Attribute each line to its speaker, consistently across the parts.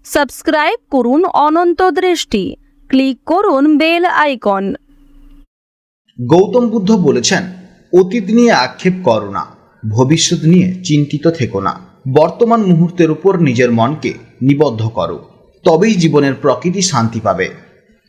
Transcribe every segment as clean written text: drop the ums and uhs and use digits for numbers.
Speaker 1: Subscribe করুন অনন্ত দৃষ্টি, click করুন বেল আইকন।
Speaker 2: গৌতম বুদ্ধ বলেছেন, অতীত নিয়ে আক্ষেপ করো না, ভবিষ্যৎ নিয়ে চিন্তিত থেকো না, বর্তমান মুহূর্তের উপর নিজের মনকে নিবদ্ধ করো, তবেই জীবনের প্রকৃতি শান্তি পাবে।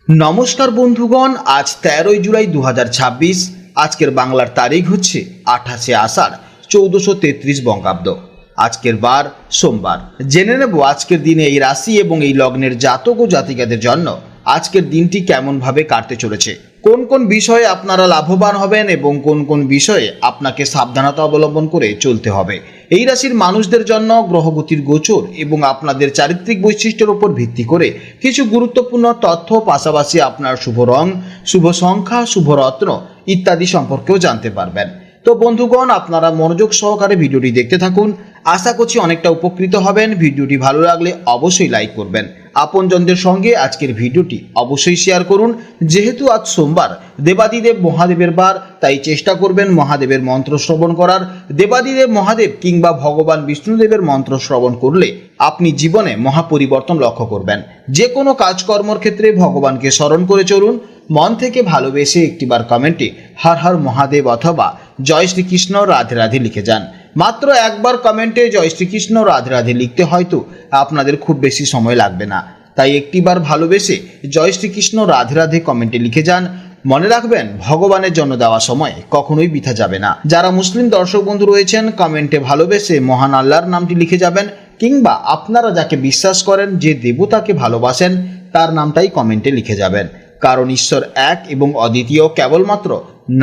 Speaker 2: নমস্কার বন্ধুগণ, আজ 13 জুলাই 2026। আজকের বাংলার তারিখ হচ্ছে 28 আষাঢ় 1433 বঙ্গাব্দ। আজকের বার সোমবার। জেনে নেব আজকের দিনে এই রাশি এবং এই লগ্নের জাতক ও জাতিকাদের জন্য আজকের দিনটি কেমনভাবে কাটতে চলেছে, কোন কোন বিষয়ে আপনারা লাভবান হবেন এবং কোন কোন বিষয়ে আপনাকে সাবধানতা অবলম্বন করে চলতে হবে। এই রাশির মানুষদের জন্য গ্রহগতির গোচর এবং আপনাদের চারিত্রিক বৈশিষ্ট্যের উপর ভিত্তি করে কিছু গুরুত্বপূর্ণ তথ্য, পাশাপাশি আপনার শুভ রং, শুভ সংখ্যা, শুভ রত্ন ইত্যাদি সম্পর্কেও জানতে পারবেন। তো বন্ধুগণ, আপনারা মনোযোগ সহকারে ভিডিওটি দেখতে থাকুন। আশা করছি অনেকটা উপকৃত হবেন। ভিডিওটি ভালো লাগলে অবশ্যই লাইক করবেন, আপনজনদের সঙ্গে আজকের ভিডিওটি অবশ্যই শেয়ার করুন। যেহেতু আজ সোমবার, দেবাদিদেব মহাদেবের বার, তাই চেষ্টা করবেন মহাদেবের মন্ত্র শ্রবণ করার। দেবাদিদেব মহাদেব কিংবা ভগবান বিষ্ণুদেবের মন্ত্র শ্রবণ করলে আপনি জীবনে মহাপরিবর্তন লক্ষ্য করবেন। যে কোনো কাজকর্মের ক্ষেত্রে ভগবানকে স্মরণ করে চলুন। মন থেকে ভালোবেসে একটিবার কমেন্টে হর হর মহাদেব অথবা জয় শ্রীকৃষ্ণ রাধে রাধে লিখে যান। মাত্র একবার কমেন্টে জয় শ্রীকৃষ্ণ রাধে রাধে লিখতে হয়তো আপনাদের খুব বেশি সময় লাগবে না, তাই একটিবার ভালোবেসে জয় শ্রীকৃষ্ণ রাধে রাধে কমেন্টে লিখে যান। মনে রাখবেন, ভগবানের জন্য দেওয়া সময় কখনোই বৃথা যাবে না। যারা মুসলিম দর্শক বন্ধু রয়েছেন, কমেন্টে ভালোবেসে মহান আল্লাহর নামটি লিখে যাবেন, কিংবা আপনারা যাকে বিশ্বাস করেন, যে দেবতাকে ভালোবাসেন, তার নামটাই কমেন্টে লিখে যাবেন। কারণ ঈশ্বর এক এবং অদ্বিতীয়, কেবলমাত্র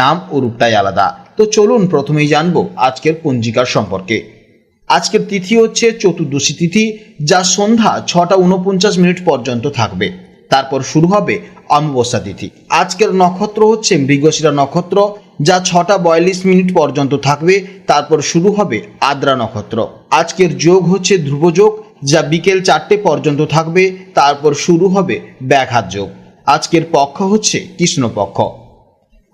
Speaker 2: নাম ও রূপটাই আলাদা। তো চলুন প্রথমেই জানবো আজকের পঞ্জিকার সম্পর্কে। আজকের তিথি হচ্ছে চতুর্দশী তিথি, যা সন্ধ্যা 6:49 পর্যন্ত থাকবে। তারপর শুরু হবে অমাবস্যা তিথি। আজকের নক্ষত্র হচ্ছে মৃগশিরা নক্ষত্র, যা 6:42 পর্যন্ত থাকবে। তারপর শুরু হবে আদ্রা নক্ষত্র। আজকের যোগ হচ্ছে ধ্রুব যোগ, যা বিকেল 4টে পর্যন্ত থাকবে। তারপর শুরু হবে ব্যাঘাত যোগ। আজকের পক্ষ হচ্ছে কৃষ্ণপক্ষ।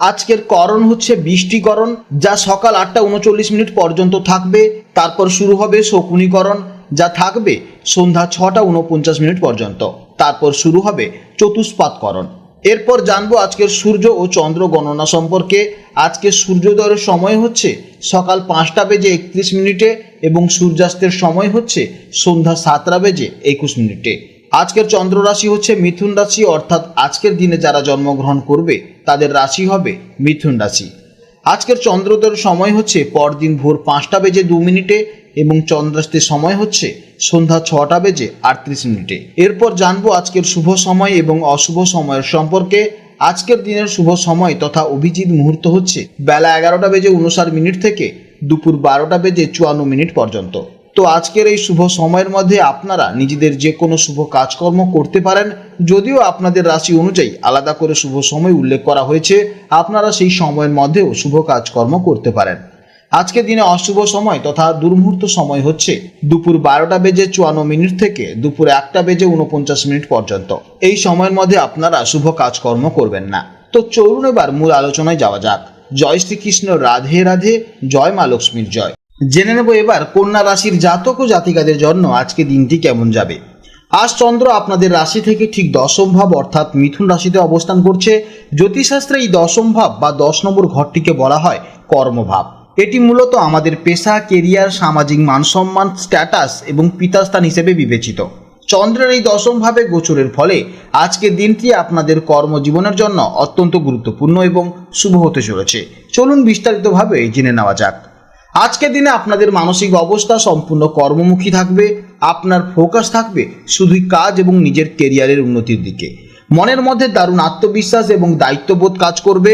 Speaker 2: আজকের করণ হচ্ছে বৃষ্টিকরণ, যা সকাল 8:39 পর্যন্ত থাকবে। তারপর শুরু হবে শকুনিকরণ, যা থাকবে সন্ধ্যা 6:49 পর্যন্ত। তারপর শুরু হবে চতুষ্পাতকরণ। এরপর জানবো আজকের সূর্য ও চন্দ্র গণনা সম্পর্কে। আজকের সূর্যোদয়ের সময় হচ্ছে সকাল 5:31 এবং সূর্যাস্তের সময় হচ্ছে সন্ধ্যা 7:21। আজকের চন্দ্র রাশি হচ্ছে মিথুন রাশি, অর্থাৎ আজকের দিনে যারা জন্মগ্রহণ করবে তাদের রাশি হবে মিথুন রাশি। আজকের চন্দ্রোদয়ের সময় হচ্ছে পরদিন ভোর 5:02 এবং চন্দ্রাস্তের সময় হচ্ছে সন্ধ্যা 6:38। এরপর জানবো আজকের শুভ সময় এবং অশুভ সময়ের সম্পর্কে। আজকের দিনের শুভ সময় তথা অভিজিৎ মুহূর্ত হচ্ছে বেলা 11:59 থেকে দুপুর 12:54 পর্যন্ত। তো আজকের এই শুভ সময়ের মধ্যে আপনারা নিজেদের যে কোনো শুভ কাজকর্ম করতে পারেন। যদিও আপনাদের রাশি অনুযায়ী আলাদা করে শুভ সময় উল্লেখ করা হয়েছে, আপনারা সেই সময়ের মধ্যেও শুভ কাজকর্ম করতে পারেন। আজকের দিনে অশুভ সময় তথা দুর্মুহূর্ত সময় হচ্ছে দুপুর 12:54 থেকে দুপুর 1:49 পর্যন্ত। এই সময়ের মধ্যে আপনারা শুভ কাজকর্ম করবেন না। তো চলুন এবার মূল আলোচনায় যাওয়া যাক। জয় শ্রীকৃষ্ণ রাধে রাধে, জয় মা লক্ষ্মীর জয়। জেনে নেব এবার কন্যা রাশির জাতক ও জাতিকাদের জন্য আজকে দিনটি কেমন যাবে। আজ চন্দ্র আপনাদের রাশি থেকে ঠিক 10ম ভাব অর্থাৎ মিথুন রাশিতে অবস্থান করছে। জ্যোতিষশাস্ত্রে এই 10ম ভাব বা 10 নম্বর ঘরটিকে বলা হয় কর্মভাব। এটি মূলত আমাদের পেশা, কেরিয়ার, সামাজিক মানসম্মান, স্ট্যাটাস এবং পিতাস্থান হিসেবে বিবেচিত। চন্দ্রের এই 10ম ভাবে গোচরের ফলে আজকের দিনটি আপনাদের কর্মজীবনের জন্য অত্যন্ত গুরুত্বপূর্ণ এবং শুভ হতে চলেছে। চলুন বিস্তারিতভাবে জেনে নেওয়া যাক। আজকের দিনে আপনাদের মানসিক অবস্থা সম্পূর্ণ কর্মমুখী থাকবে। আপনার ফোকাস থাকবে শুধুই কাজ এবং নিজের কেরিয়ারের উন্নতির দিকে। মনের মধ্যে দারুণ আত্মবিশ্বাস এবং দায়িত্ববোধ কাজ করবে।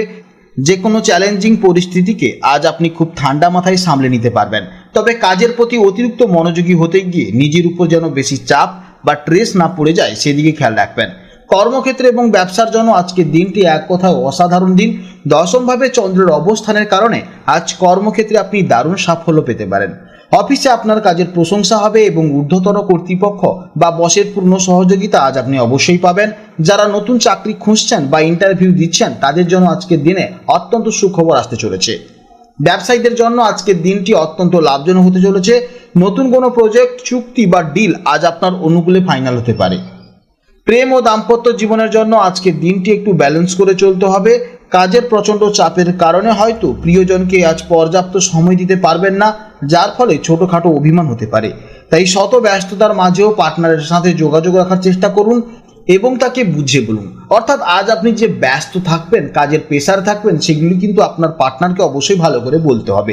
Speaker 2: যে কোনো চ্যালেঞ্জিং পরিস্থিতিকে আজ আপনি খুব ঠান্ডা মাথায় সামলে নিতে পারবেন। তবে কাজের প্রতি অতিরিক্ত মনোযোগী হতে গিয়ে নিজের উপর যেন বেশি চাপ বা স্ট্রেস না পড়ে যায়, সেদিকে খেয়াল রাখবেন। কর্মক্ষেত্রে এবং ব্যবসার জন্য আজকের দিনটি এক কথায় অসাধারণ দিন। 10ম ভাবে চন্দ্রের অবস্থানের কারণে আজ কর্মক্ষেত্রে আপনি দারুণ সাফল্য পেতে পারেন। অফিসে আপনার কাজের প্রশংসা হবে এবং ঊর্ধ্বতন কর্তৃপক্ষ বা বসের পূর্ণ সহযোগিতা আজ আপনি অবশ্যই পাবেন। যারা নতুন চাকরি খুঁজছেন বা ইন্টারভিউ দিচ্ছেন, তাদের জন্য আজকের দিনে অত্যন্ত সুখবর আসতে চলেছে। ব্যবসায়ীদের জন্য আজকের দিনটি অত্যন্ত লাভজনক হতে চলেছে। নতুন কোনো প্রজেক্ট, চুক্তি বা ডিল আজ আপনার অনুকূলে ফাইনাল হতে পারে। প্রেম ও দাম্পত্য জীবনের জন্য আজকের দিনটি একটু ব্যালেন্স করে চলতে হবে। কাজের প্রচণ্ড চাপের কারণে হয়তো প্রিয়জনকে আজ পর্যাপ্ত সময় দিতে পারবেন না, যার ফলে ছোটোখাটো অভিমান হতে পারে। তাই শত ব্যস্ততার মাঝেও পার্টনারের সাথে যোগাযোগ রাখার চেষ্টা করুন এবং তাকে বুঝিয়ে বলুন। অর্থাৎ আজ আপনি যে ব্যস্ত থাকবেন, কাজের প্রেসার থাকবেন, সেগুলি কিন্তু আপনার পার্টনারকে অবশ্যই ভালো করে বলতে হবে।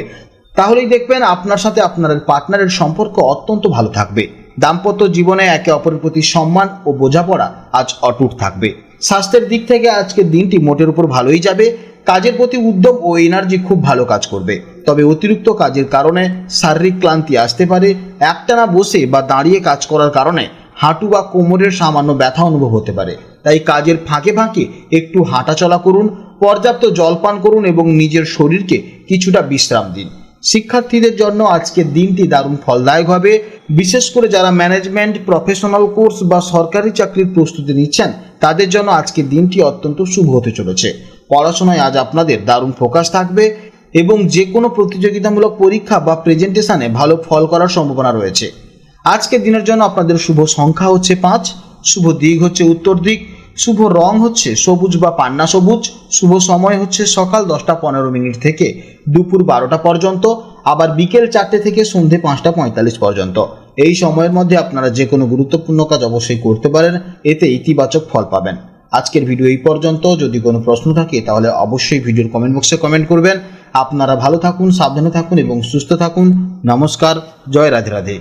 Speaker 2: তাহলেই দেখবেন আপনার সাথে আপনার পার্টনারের সম্পর্ক অত্যন্ত ভালো থাকবে। দাম্পত্য জীবনে একে অপরের প্রতি সম্মান ও বোঝাপড়া আজ অটুট থাকবে। স্বাস্থ্যের দিক থেকে আজকের দিনটি মোটের উপর ভালোই যাবে। কাজের প্রতি উদ্যম ও এনার্জি খুব ভালো কাজ করবে। তবে অতিরিক্ত কাজের কারণে শারীরিক ক্লান্তি আসতে পারে। একটানা বসে বা দাঁড়িয়ে কাজ করার কারণে হাঁটু বা কোমরের সামান্য ব্যথা অনুভব হতে পারে। তাই কাজের ফাঁকে ফাঁকে একটু হাঁটাচলা করুন, পর্যাপ্ত জল পান করুন এবং নিজের শরীরকে কিছুটা বিশ্রাম দিন। শিক্ষার্থীদের জন্য আজকের দিনটি দারুণ ফলদায়ক হবে। বিশেষ করে যারা ম্যানেজমেন্ট, প্রফেশনাল কোর্স বা সরকারি চাকরির প্রস্তুতি নিচ্ছেন, তাদের জন্য আজকের দিনটি অত্যন্ত শুভ হতে চলেছে। পড়াশোনায় আজ আপনাদের দারুণ ফোকাস থাকবে এবং যে কোনো প্রতিযোগিতামূলক পরীক্ষা বা প্রেজেন্টেশনে ভালো ফল করার সম্ভাবনা রয়েছে। আজকের দিনের জন্য আপনাদের শুভ সংখ্যা হচ্ছে 5, শুভ দিক হচ্ছে উত্তর দিক, শুভ রং হচ্ছে সবুজ বা পান্না সবুজ, শুভ সময় হচ্ছে সকাল 10:15 থেকে দুপুর 12টা পর্যন্ত, আবার বিকেল 4টে থেকে সন্ধ্যে 5:45 পর্যন্ত। এই সময়ের মধ্যে আপনারা যে কোনো গুরুত্বপূর্ণ কাজ অবশ্যই করতে পারেন, এতে ইতিবাচক ফল পাবেন। আজকের ভিডিও এই পর্যন্ত। যদি কোনো প্রশ্ন থাকে তাহলে অবশ্যই ভিডিওর কমেন্ট বক্সে কমেন্ট করবেন। আপনারা ভালো থাকুন, সাবধানে থাকুন এবং সুস্থ থাকুন। নমস্কার, জয় রাধে রাধে।